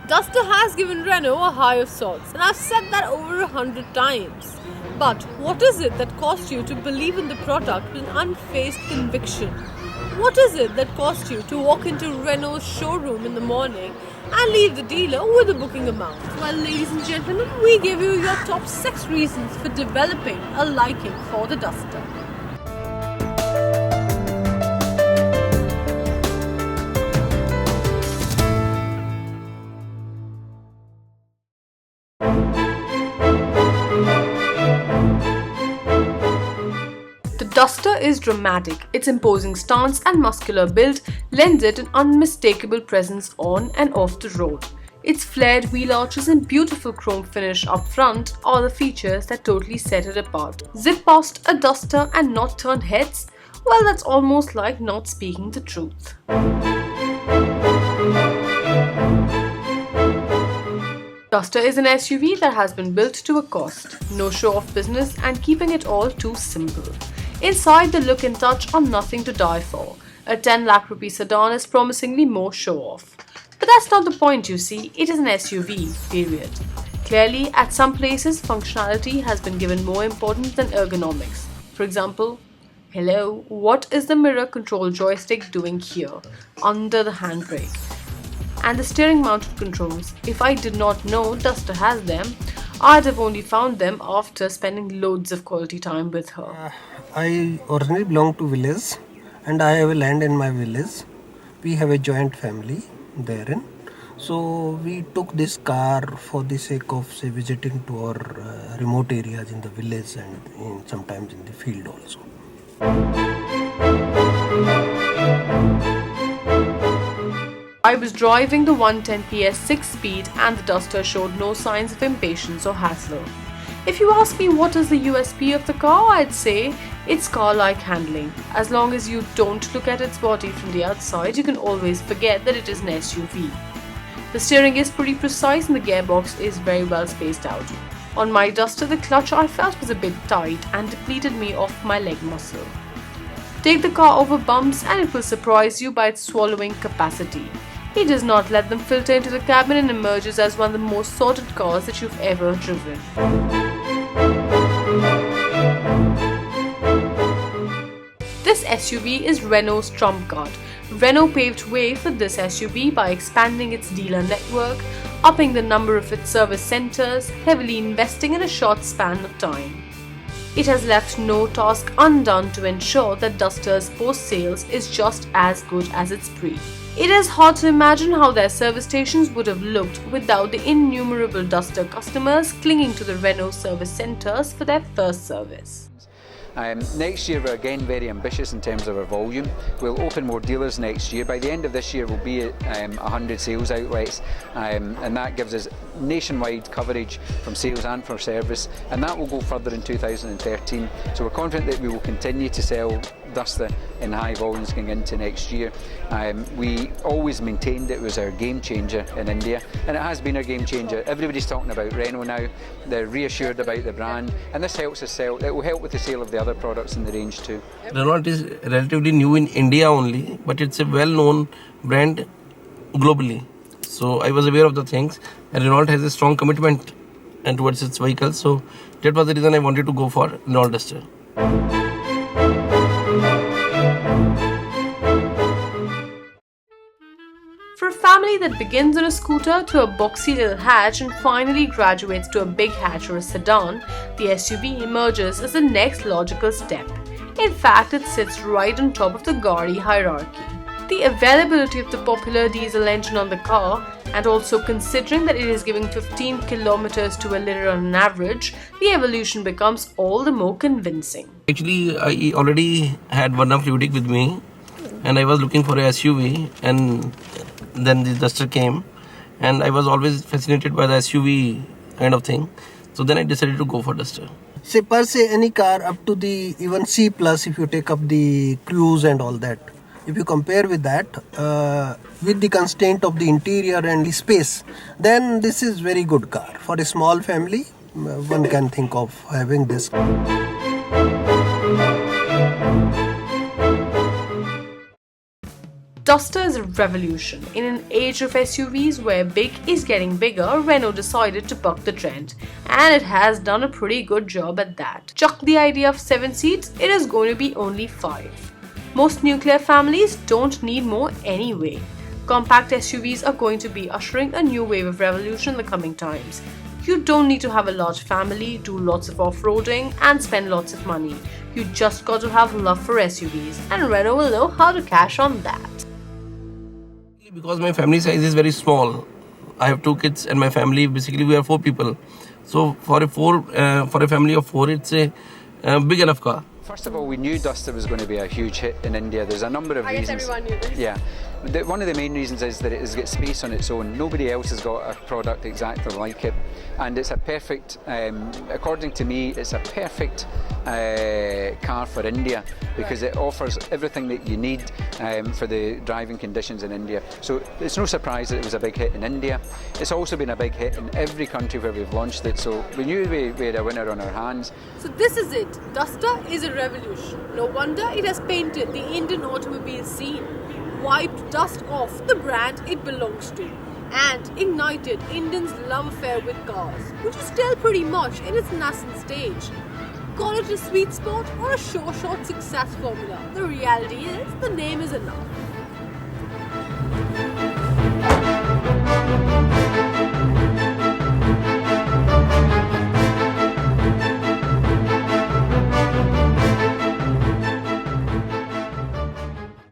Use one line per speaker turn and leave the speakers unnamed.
Duster has given Renault a high of sorts, and I've said that over 100 times. But what is it that caused you to believe in the product with an unfazed conviction? What is it that caused you to walk into Renault's showroom in the morning and leave the dealer with a booking amount? Well, ladies and gentlemen, we give you your top 6 reasons for developing a liking for the Duster. The Duster is dramatic. Its imposing stance and muscular build lends it an unmistakable presence on and off the road. Its flared wheel arches and beautiful chrome finish up front are the features that totally set it apart. Zip past a Duster and not turn heads? Well, that's almost like not speaking the truth. Duster is an SUV that has been built to a cost. No show-off business and keeping it all too simple. Inside, the look and touch are nothing to die for. A 10 lakh rupee sedan is promisingly more show-off. But that's not the point, you see. It is an SUV, period. Clearly, at some places, functionality has been given more importance than ergonomics. For example, hello, what is the mirror control joystick doing here, under the handbrake? And the steering mounted controls. If I did not know Duster has them, I'd have only found them after spending loads of quality time with her.
I originally belong to village and I have a land in my village. We have a joint family therein. So we took this car for the sake of visiting to our remote areas in the village and sometimes in the field also.
I was driving the 110 PS 6-speed and the Duster showed no signs of impatience or hassle. If you ask me what is the USP of the car, I'd say it's car-like handling. As long as you don't look at its body from the outside, you can always forget that it is an SUV. The steering is pretty precise and the gearbox is very well spaced out. On my Duster, the clutch I felt was a bit tight and depleted me of my leg muscle. Take the car over bumps and it will surprise you by its swallowing capacity. It does not let them filter into the cabin and emerges as one of the most sorted cars that you've ever driven. This SUV is Renault's trump card. Renault paved way for this SUV by expanding its dealer network, upping the number of its service centers, heavily investing in a short span of time. It has left no task undone to ensure that Duster's post-sales is just as good as its pre. It is hard to imagine how their service stations would have looked without the innumerable Duster customers clinging to the Renault service centers for their first service.
Next year we're again very ambitious in terms of our volume. We'll open more dealers next year. By the end of this year we'll be at 100 sales outlets and that gives us nationwide coverage from sales and for service, and that will go further in 2013. So we're confident that we will continue to sell Duster in high volumes going into next year. We always maintained it was our game changer in India, and it has been our game changer. Everybody's talking about Renault now, they're reassured about the brand, and this helps us sell. It will help with the sale of the other products in the range too.
Renault is relatively new in India only, but it's a well-known brand globally. So I was aware of the things, and Renault has a strong commitment towards its vehicles. So that was the reason I wanted to go for Renault Duster.
For a family that begins on a scooter to a boxy little hatch and finally graduates to a big hatch or a sedan, the SUV emerges as the next logical step. In fact, it sits right on top of the Gaudi hierarchy. The availability of the popular diesel engine on the car, and also considering that it is giving 15 kilometers to a liter on an average, the evolution becomes all the more convincing.
Actually, I already had one Fluidic with me, and I was looking for a SUV, and then the Duster came, and I was always fascinated by the SUV kind of thing. So then I decided to go for Duster.
Say per se any car up to the even C plus, if you take up the cruise and all that, if you compare with that, with the constraint of the interior and the space, then this is very good car. For a small family, one can think of having this.
Duster is a revolution. In an age of SUVs where big is getting bigger, Renault decided to buck the trend, and it has done a pretty good job at that. Chuck the idea of 7 seats, it is going to be only 5. Most nuclear families don't need more anyway. Compact SUVs are going to be ushering a new wave of revolution in the coming times. You don't need to have a large family, do lots of off-roading, and spend lots of money. You just got to have love for SUVs, and Renault will know how to cash on that.
Because my family size is very small. I have 2 kids and my family, basically we are 4 people. So for a family of 4, it's a big enough car.
First of all, we knew Duster was going to be a huge hit in India. There's a number of reasons.
I guess everyone knew this.
Yeah. One of the main reasons is that it has got space on its own. Nobody else has got a product exactly like it. And it's a perfect, according to me, it's a perfect car for India because it offers everything that you need for the driving conditions in India. So it's no surprise that it was a big hit in India. It's also been a big hit in every country where we've launched it. So we knew we had a winner on our hands.
So this is it. Duster is a revolution. No wonder it has painted the Indian automobile scene, wiped dust off the brand it belongs to, and ignited Indians' love affair with cars, which is still pretty much in its nascent stage. Call it a sweet spot or a sure shot success formula. The reality is, the name is enough.